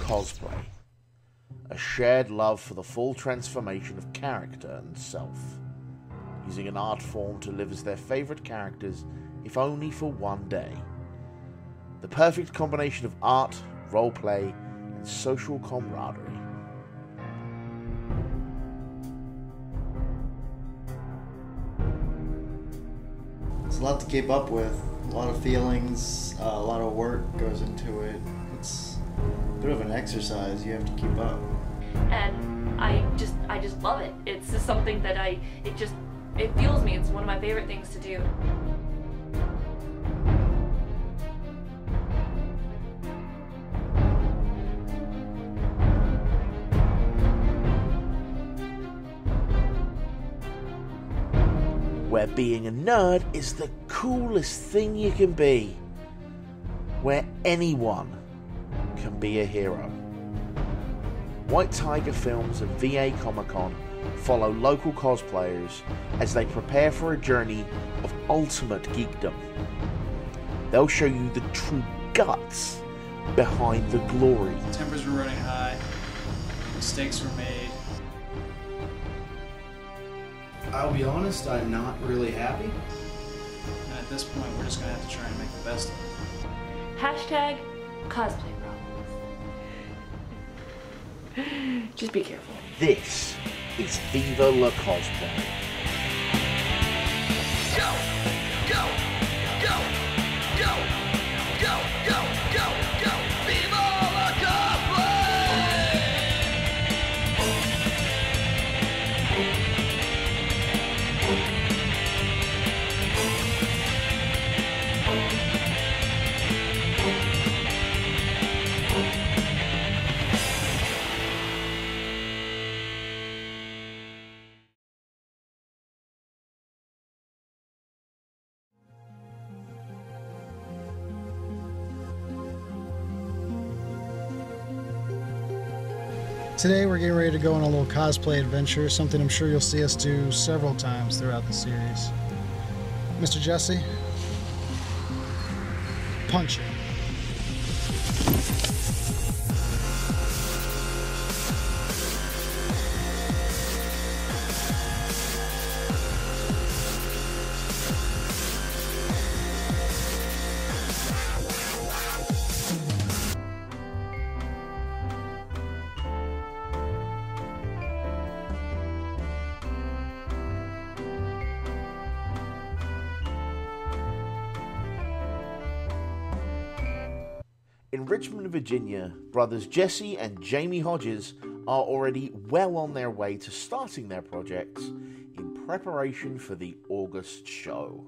Cosplay, a shared love for the full transformation of character and self, using an art form to live as their favourite characters, if only for one day. The perfect combination of art, roleplay, and social camaraderie. It's a lot to keep up with, a lot of feelings, a lot of work goes into it. It's a bit of an exercise, you have to keep up. And I just love it. It's just something that it fuels me. It's one of my favorite things to do. Where being a nerd is the coolest thing you can be. Where anyone can be a hero. White Tiger Films and VA Comicon follow local cosplayers as they prepare for a journey of ultimate geekdom. They'll show you the true guts behind the glory. Tempers were running high, mistakes were made. I'll be honest, I'm not really happy. And at this point, we're just gonna have to try and make the best of it. Hashtag cosplay problems. Just be careful. This is Viva La Cosplay. Go! Go! Go! Go! Go! Go! Go! Go! Viva La Cosplay! Today we're getting ready to go on a little cosplay adventure, something I'm sure you'll see us do several times throughout the series. Mr. Jesse, punch it. In Richmond, Virginia, brothers Jesse and Jamie Hodges are already well on their way to starting their projects in preparation for the August show.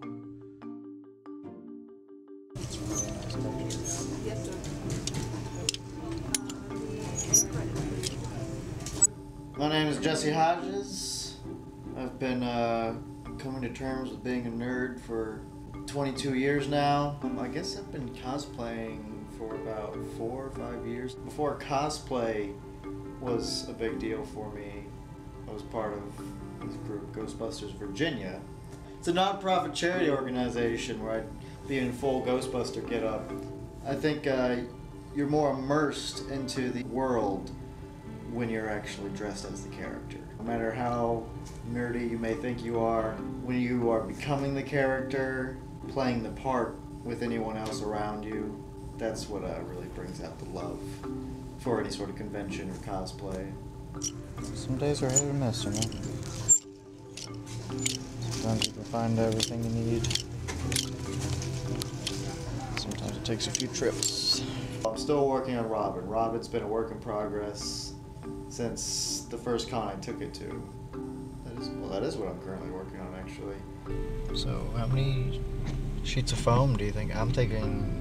My name is Jesse Hodges. I've been coming to terms with being a nerd for 22 years now. I guess I've been cosplaying for about 4 or 5 years. Before cosplay was a big deal for me, I was part of this group, Ghostbusters Virginia. It's a non-profit charity organization where I'd be in full Ghostbuster getup. I think you're more immersed into the world when you're actually dressed as the character. No matter how nerdy you may think you are, when you are becoming the character, playing the part with anyone else around you, that's what really brings out the love for any sort of convention or cosplay. Some days are hit or miss, you know? Sometimes you can find everything you need. Sometimes it takes a few trips. I'm still working on Robin. Robin's been a work in progress since the first con I took it to. That is what I'm currently working on, actually. So how many sheets of foam do you think? I'm thinking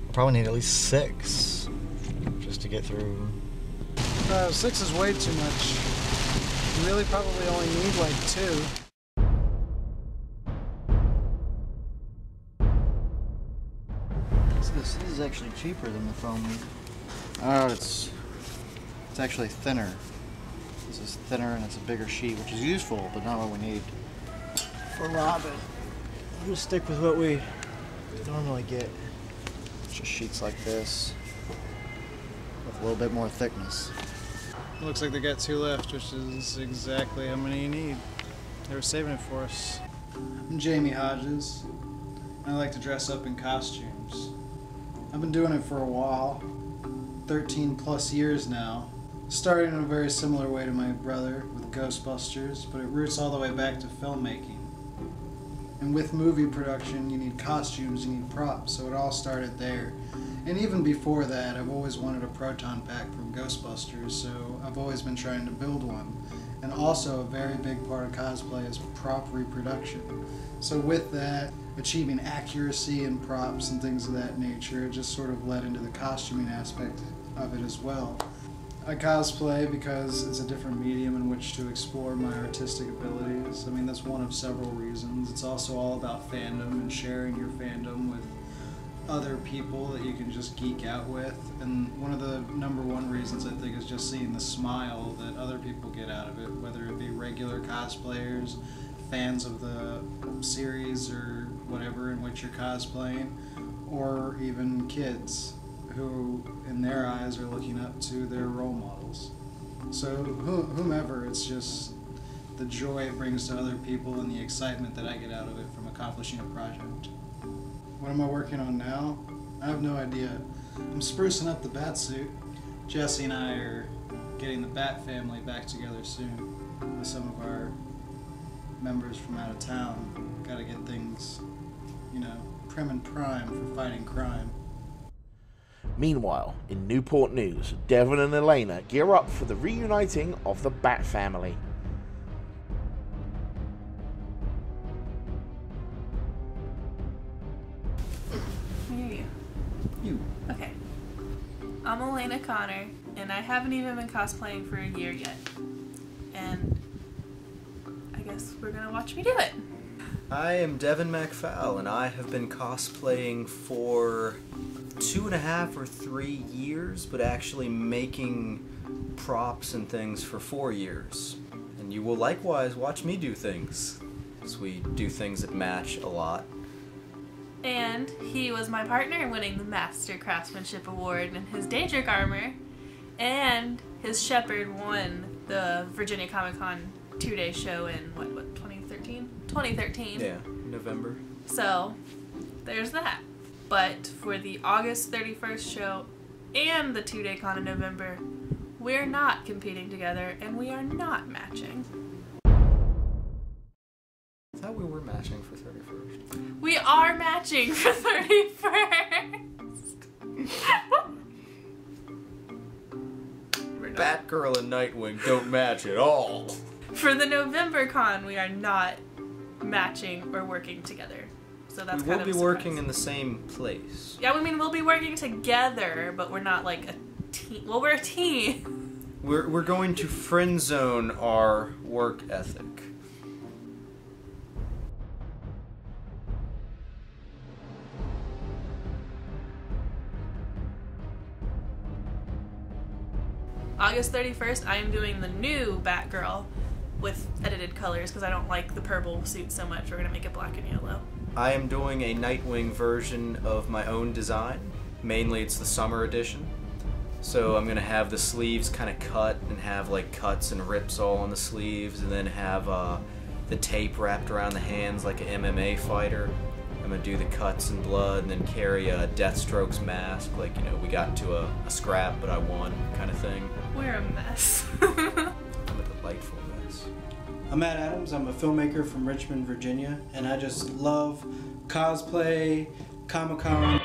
I probably need at least 6 just to get through. 6 is way too much. You really probably only need like 2. This is actually cheaper than the foam. Oh, it's actually thinner. This is thinner and it's a bigger sheet, which is useful, but not what we need. For Robin, we'll just stick with what we normally get. Just sheets like this. a little bit more thickness. Looks like they got 2 left, which is exactly how many you need. They were saving it for us. I'm Jamie Hodges. I like to dress up in costumes. I've been doing it for a while, 13 plus years now. Started in a very similar way to my brother with Ghostbusters, but it roots all the way back to filmmaking. And with movie production, you need costumes, you need props, so it all started there. And even before that, I've always wanted a proton pack from Ghostbusters, so I've always been trying to build one. And also, a very big part of cosplay is prop reproduction. So with that, achieving accuracy in props and things of that nature, it just sort of led into the costuming aspect of it as well. I cosplay because it's a different medium in which to explore my artistic abilities. I mean, that's one of several reasons. It's also all about fandom and sharing your fandom with other people that you can just geek out with. And one of the #1 reasons, I think, is just seeing the smile that other people get out of it, whether it be regular cosplayers, fans of the series or whatever in which you're cosplaying, or even kids who in their eyes are looking up to their role models. So whomever, it's just the joy it brings to other people and the excitement that I get out of it from accomplishing a project. What am I working on now? I have no idea. I'm sprucing up the bat suit. Jesse and I are getting the Bat family back together soon with some of our members from out of town. Gotta get things, prim and prime for fighting crime. Meanwhile, in Newport News, Devon and Elana gear up for the reuniting of the Bat family. Who are you? You. Okay. I'm Elana Conner, and I haven't even been cosplaying for a year yet. And I guess we're gonna watch me do it. I am Devon Macfal, and I have been cosplaying for 2.5 or 3 years, but actually making props and things for 4 years. And you will likewise watch me do things, because we do things that match a lot. And he was my partner in winning the Master Craftsmanship Award in his Daedric armor, and his Shepherd won the Virginia Comicon 2-day show in, 2013? 2013. Yeah, November. So, there's that. But for the August 31st show and the 2-day con in November, we're not competing together and we are not matching. I thought we were matching for 31st. We are matching for 31st! Batgirl and Nightwing don't match at all. For the November con, we are not matching or working together. So that's we will be working in the same place. Yeah, I mean, we'll be working together, but we're not like a team. Well, we're a team. We're going to friend zone our work ethic. August 31st, I am doing the new Batgirl with edited colors because I don't like the purple suit so much. We're going to make it black and yellow. I am doing a Nightwing version of my own design. Mainly it's the summer edition. So I'm going to have the sleeves kind of cut and have like cuts and rips all on the sleeves, and then have the tape wrapped around the hands like an MMA fighter. I'm going to do the cuts and blood and then carry a Deathstroke's mask, like, we got into a scrap but I won kind of thing. We're a mess. I'm a delightful mess. I'm Matt Adams. I'm a filmmaker from Richmond, Virginia, and I just love cosplay, Comic-Con.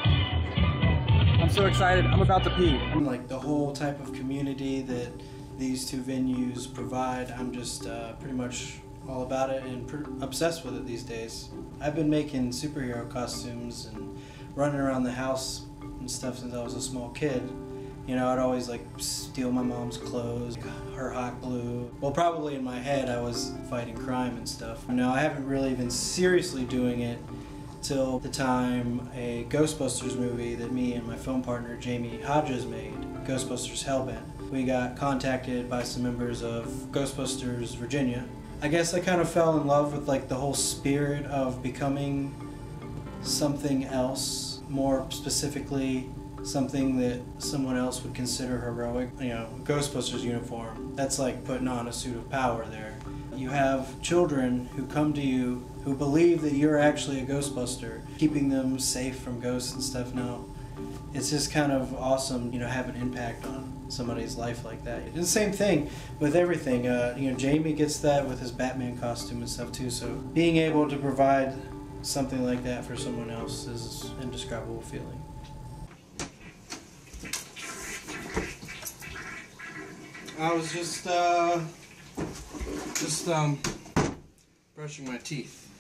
I'm so excited. I'm about to pee. Like the whole type of community that these two venues provide, I'm just pretty much all about it and obsessed with it these days. I've been making superhero costumes and running around the house and stuff since I was a small kid. I'd always like steal my mom's clothes, her hot glue. Well, probably in my head I was fighting crime and stuff. I haven't really been seriously doing it till the time a Ghostbusters movie that me and my film partner Jamie Hodges made, Ghostbusters Hellbent. We got contacted by some members of Ghostbusters Virginia. I guess I kind of fell in love with like the whole spirit of becoming something else, more specifically something that someone else would consider heroic. You know, Ghostbusters uniform, that's like putting on a suit of power there. You have children who come to you who believe that you're actually a Ghostbuster, keeping them safe from ghosts and stuff. Now, it's just kind of awesome, you know, have an impact on somebody's life like that. And the same thing with everything. You know, Jamie gets that with his Batman costume and stuff too. So being able to provide something like that for someone else is an indescribable feeling. I was just brushing my teeth.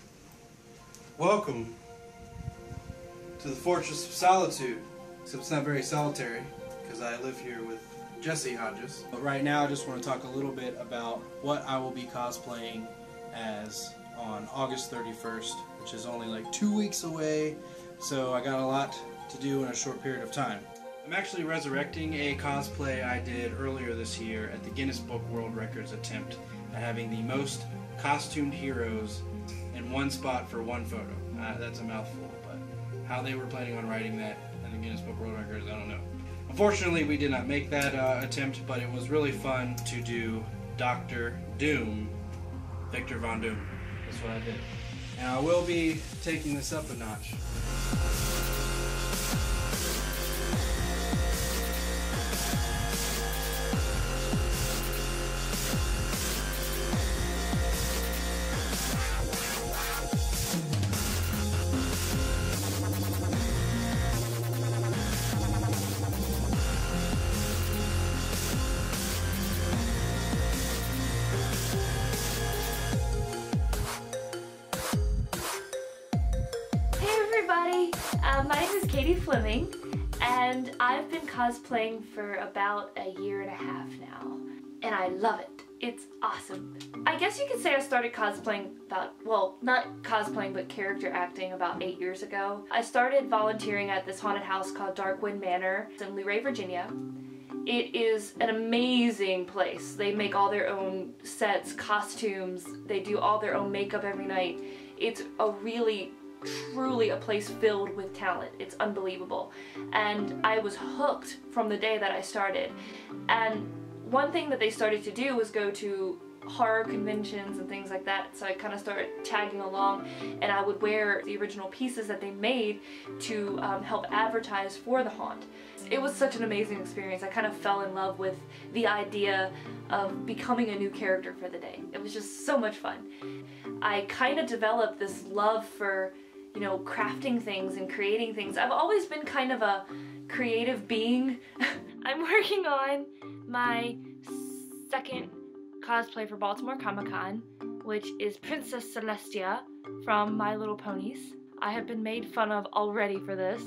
Welcome to the Fortress of Solitude. Except it's not very solitary, because I live here with Jesse Hodges. But right now I just want to talk a little bit about what I will be cosplaying as on August 31st, which is only like 2 weeks away, so I got a lot to do in a short period of time. I'm actually resurrecting a cosplay I did earlier this year at the Guinness Book World Records attempt at having the most costumed heroes in one spot for one photo. That's a mouthful, but how they were planning on writing that in the Guinness Book World Records, I don't know. Unfortunately, we did not make that attempt, but it was really fun to do Dr. Doom, Victor Von Doom. That's what I did. And I will be taking this up a notch. My name is Katie Fleming, and I've been cosplaying for about a year and a half now, and I love it. It's awesome. I guess you could say I started cosplaying about, well, not cosplaying, but character acting about 8 years ago. I started volunteering at this haunted house called Darkwind Manor in Luray, Virginia. It is an amazing place. They make all their own sets, costumes, they do all their own makeup every night. It's a really truly a place filled with talent. It's unbelievable. And I was hooked from the day that I started. And one thing that they started to do was go to horror conventions and things like that, so I kind of started tagging along, and I would wear the original pieces that they made to help advertise for the haunt. It was such an amazing experience. I kind of fell in love with the idea of becoming a new character for the day. It was just so much fun. I kind of developed this love for, you know, crafting things and creating things. I've always been kind of a creative being. I'm working on my second cosplay for Baltimore Comicon, which is Princess Celestia from My Little Ponies. I have been made fun of already for this.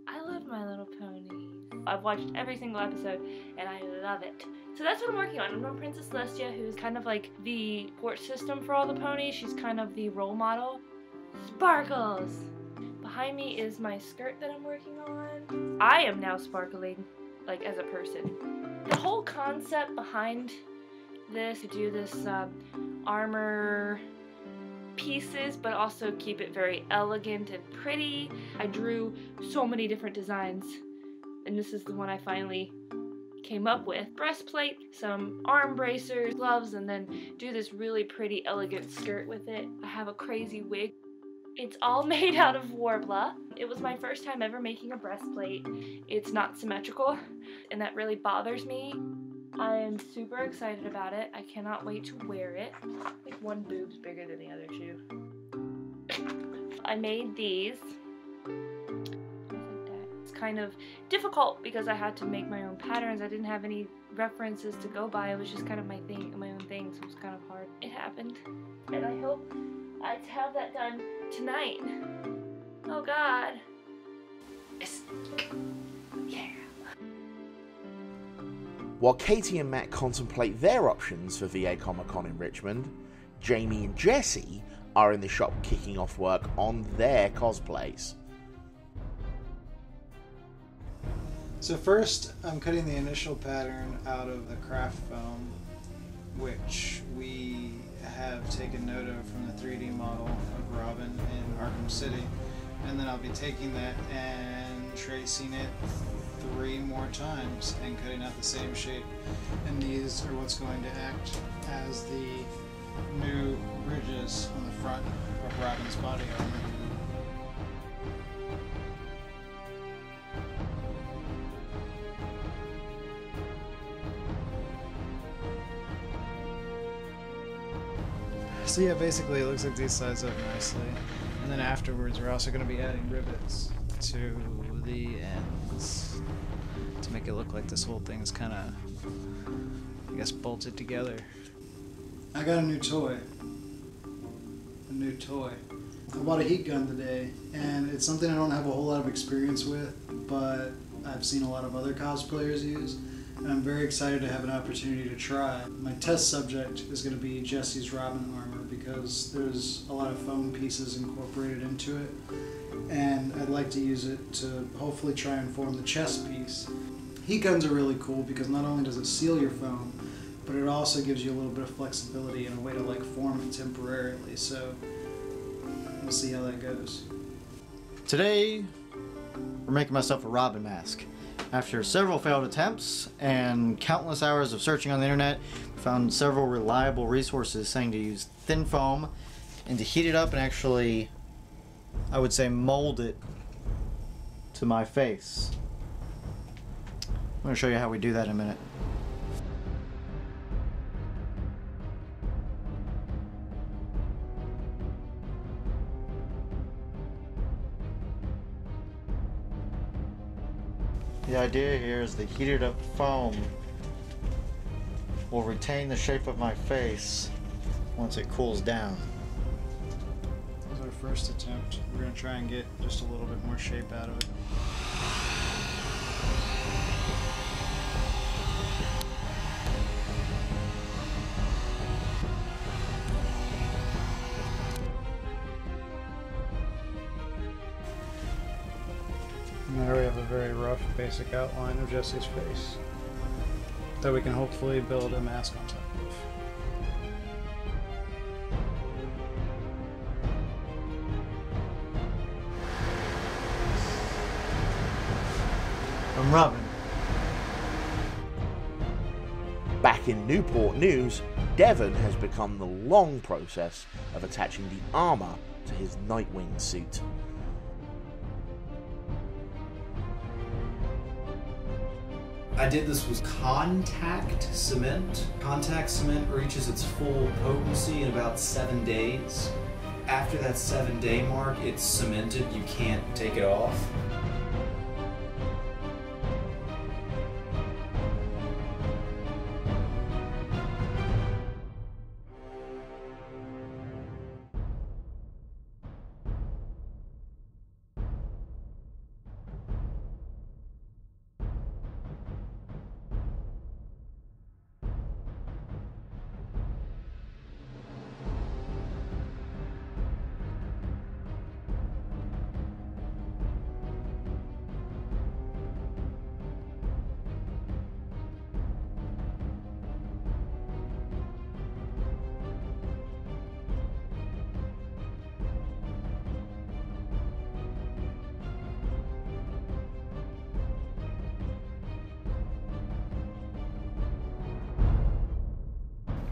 I love My Little Ponies. I've watched every single episode and I love it. So that's what I'm working on. I'm on Princess Celestia, who's kind of like the support system for all the ponies. She's kind of the role model. Sparkles! Behind me is my skirt that I'm working on. I am now sparkling, like, as a person. The whole concept behind this, to do this armor pieces, but also keep it very elegant and pretty. I drew so many different designs, and this is the one I finally came up with. Breastplate, some arm bracers, gloves, and then do this really pretty elegant skirt with it. I have a crazy wig. It's all made out of Warbler. It was my first time ever making a breastplate. It's not symmetrical, and that really bothers me. I am super excited about it. I cannot wait to wear it. I think one boob's bigger than the other two. I made these. It's kind of difficult because I had to make my own patterns. I didn't have any references to go by. It was just kind of my own thing, so it was kind of hard. It happened, and I hope I have that done tonight. Oh God. Yeah. While Katie and Matt contemplate their options for VA Comic-Con in Richmond, Jamie and Jesse are in the shop kicking off work on their cosplays. So first, I'm cutting the initial pattern out of the craft foam, which we have taken note of from the 3D model of Robin in Arkham City. And then I'll be taking that and tracing it 3 more times and cutting out the same shape. And these are what's going to act as the new ridges on the front of Robin's body armor. So yeah, basically it looks like these size up nicely. And then afterwards we're also going to be adding rivets to the ends to make it look like this whole thing is kind of, I guess, bolted together. I got a new toy. I bought a heat gun today, and it's something I don't have a whole lot of experience with, but I've seen a lot of other cosplayers use, and I'm very excited to have an opportunity to try. My test subject is going to be Jesse's Robin armor because there's a lot of foam pieces incorporated into it, and I'd like to use it to hopefully try and form the chest piece. Heat guns are really cool because not only does it seal your foam, but it also gives you a little bit of flexibility and a way to like form it temporarily, so we'll see how that goes. Today, we're making myself a Robin mask. After several failed attempts and countless hours of searching on the internet, we found several reliable resources saying to use thin foam and to heat it up and actually, I would say, mold it to my face. I'm going to show you how we do that in a minute. The idea here is the heated up foam will retain the shape of my face once it cools down. This is our first attempt. We're going to try and get just a little bit more shape out of it. And there we have a very rough, basic outline of Jesse's face that we can hopefully build a mask on top of. I'm Robin. Back in Newport news, Devon has begun the long process of attaching the armour to his Nightwing suit. I did this with contact cement. Contact cement reaches its full potency in about 7 days. After that 7-day mark, it's cemented. You can't take it off.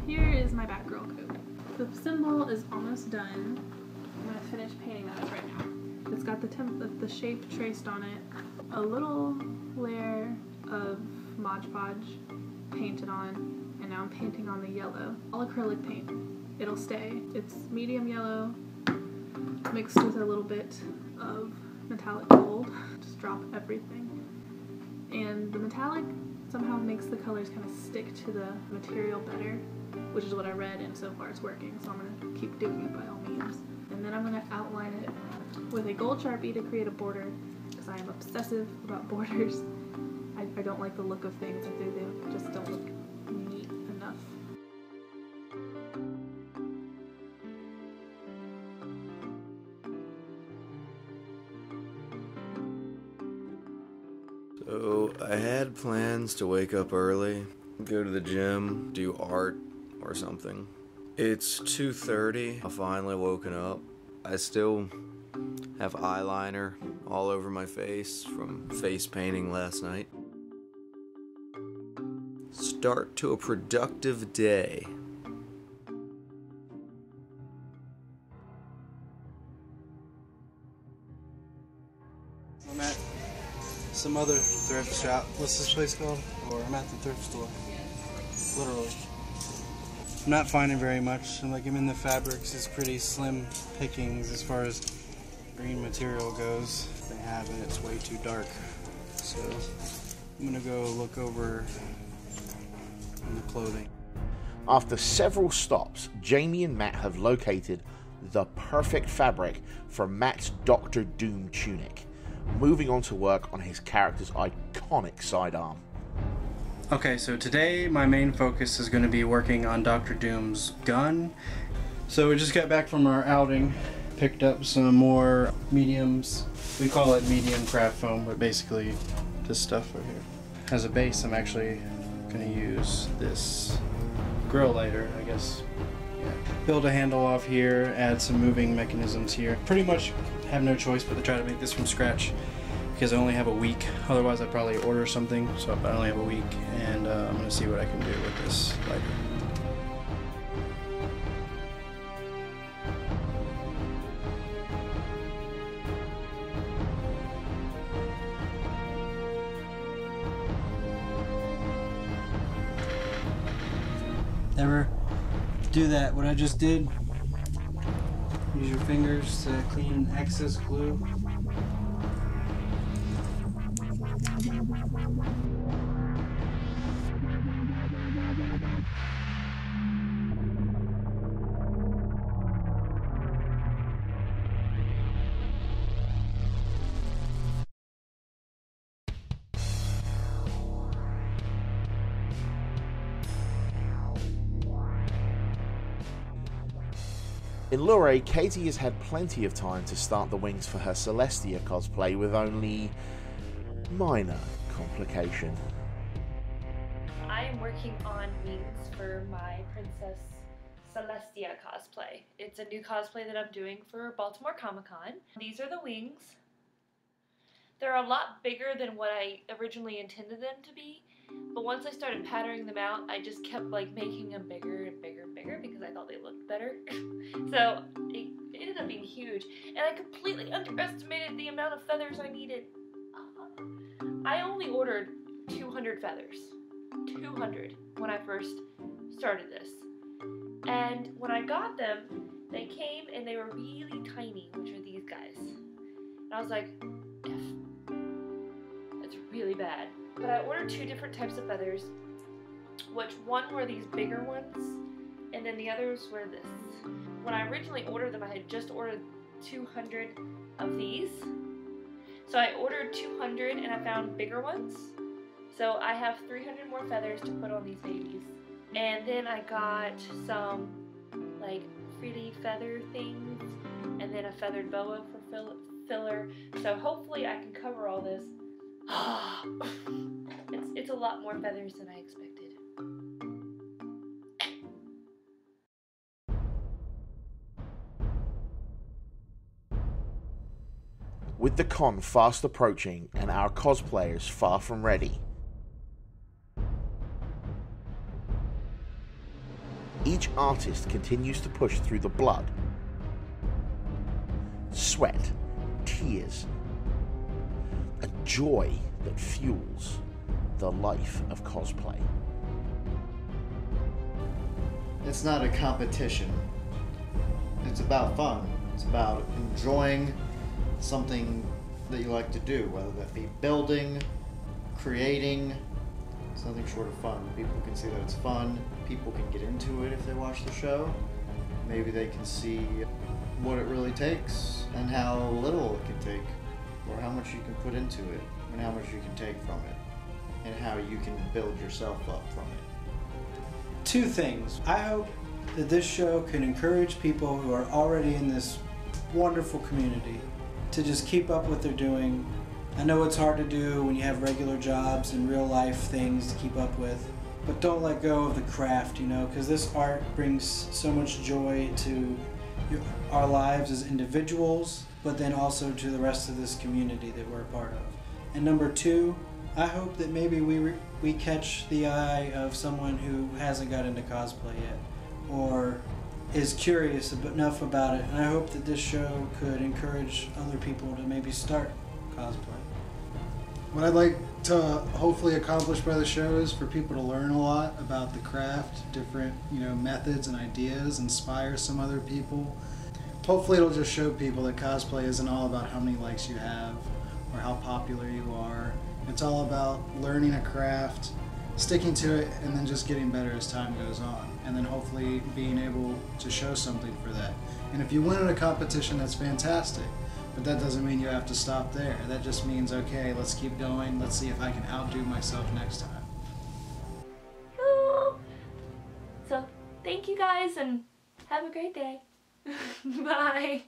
Here is my Batgirl coat. The symbol is almost done. I'm gonna finish painting that right now. It's got the shape traced on it, a little layer of Mod Podge painted on, and now I'm painting on the yellow. All acrylic paint. It'll stay. It's medium yellow mixed with a little bit of metallic gold. Just drop everything. And the metallic somehow makes the colors kind of stick to the material better, which is what I read, and so far it's working, so I'm going to keep doing it by all means. And then I'm going to outline it with a gold Sharpie to create a border, because I am obsessive about borders. I don't like the look of things if they just don't look neat enough. So I had plans to wake up early, go to the gym, do art or something. It's 2:30. I've finally woken up. I still have eyeliner all over my face from face painting last night. Start to a productive day. I'm at some other thrift shop. What's this place called? Or I'm at the thrift store. Literally. I'm not finding very much. I'm in the fabrics. It's pretty slim pickings as far as green material goes. If they have it, it's way too dark. So I'm gonna go look over in the clothing. After several stops, Jamie and Matt have located the perfect fabric for Matt's Doctor Doom tunic, moving on to work on his character's iconic sidearm. Okay, so today my main focus is going to be working on Dr. Doom's gun. So we just got back from our outing, picked up some more mediums. We call it medium craft foam, but basically this stuff right here. As a base, I'm actually going to use this grill lighter, I guess. Yeah. Build a handle off here, add some moving mechanisms here. Pretty much have no choice but to try to make this from scratch, because I only have a week. Otherwise I'd probably order something, so I only have a week, and I'm gonna see what I can do with this lighter. Ever do that, what I just did? Use your fingers to clean excess glue. In Luray, Katie has had plenty of time to start the wings for her Celestia cosplay with only minor complication. I am working on wings for my Princess Celestia cosplay. It's a new cosplay that I'm doing for Baltimore Comicon. These are the wings. They're a lot bigger than what I originally intended them to be, but once I started patterning them out, I just kept making them bigger and bigger and bigger because I thought they looked better. So it ended up being huge, and I completely underestimated the amount of feathers I needed. I only ordered 200 feathers. 200 when I first started this. And when I got them, they came and they were really tiny, which are these guys. And I was like, F. That's really bad. But I ordered 2 different types of feathers, which one were these bigger ones, and then the others were this. When I originally ordered them, I had just ordered 200 of these. So I ordered 200 and I found bigger ones. So I have 300 more feathers to put on these babies. And then I got some frilly feather things, and then a feathered boa for filler. So hopefully I can cover all this. It's a lot more feathers than I expected. With the con fast approaching and our cosplayers far from ready, each artist continues to push through the blood, sweat, tears, and joy that fuels the life of cosplay. It's not a competition. It's about fun. It's about enjoying something that you like to do, whether that be building, creating, something short of fun. People can see that it's fun. People can get into it if they watch the show. Maybe they can see what it really takes and how little it can take, or how much you can put into it and how much you can take from it, and how you can build yourself up from it. 2 things. I hope that this show can encourage people who are already in this wonderful community to just keep up what they're doing. I know it's hard to do when you have regular jobs and real life things to keep up with, but don't let go of the craft, because this art brings so much joy to our lives as individuals, but then also to the rest of this community that we're a part of. And number 2, I hope that maybe we catch the eye of someone who hasn't got into cosplay yet, or is curious enough about it. And I hope that this show could encourage other people to maybe start cosplay. What I'd like to hopefully accomplish by the show is for people to learn a lot about the craft, different methods and ideas, inspire some other people. Hopefully it'll just show people that cosplay isn't all about how many likes you have or how popular you are. It's all about learning a craft, sticking to it, and then just getting better as time goes on. And then hopefully being able to show something for that. And if you win in a competition, that's fantastic. But that doesn't mean you have to stop there. That just means, okay, let's keep going. Let's see if I can outdo myself next time. So, thank you guys and have a great day. Bye.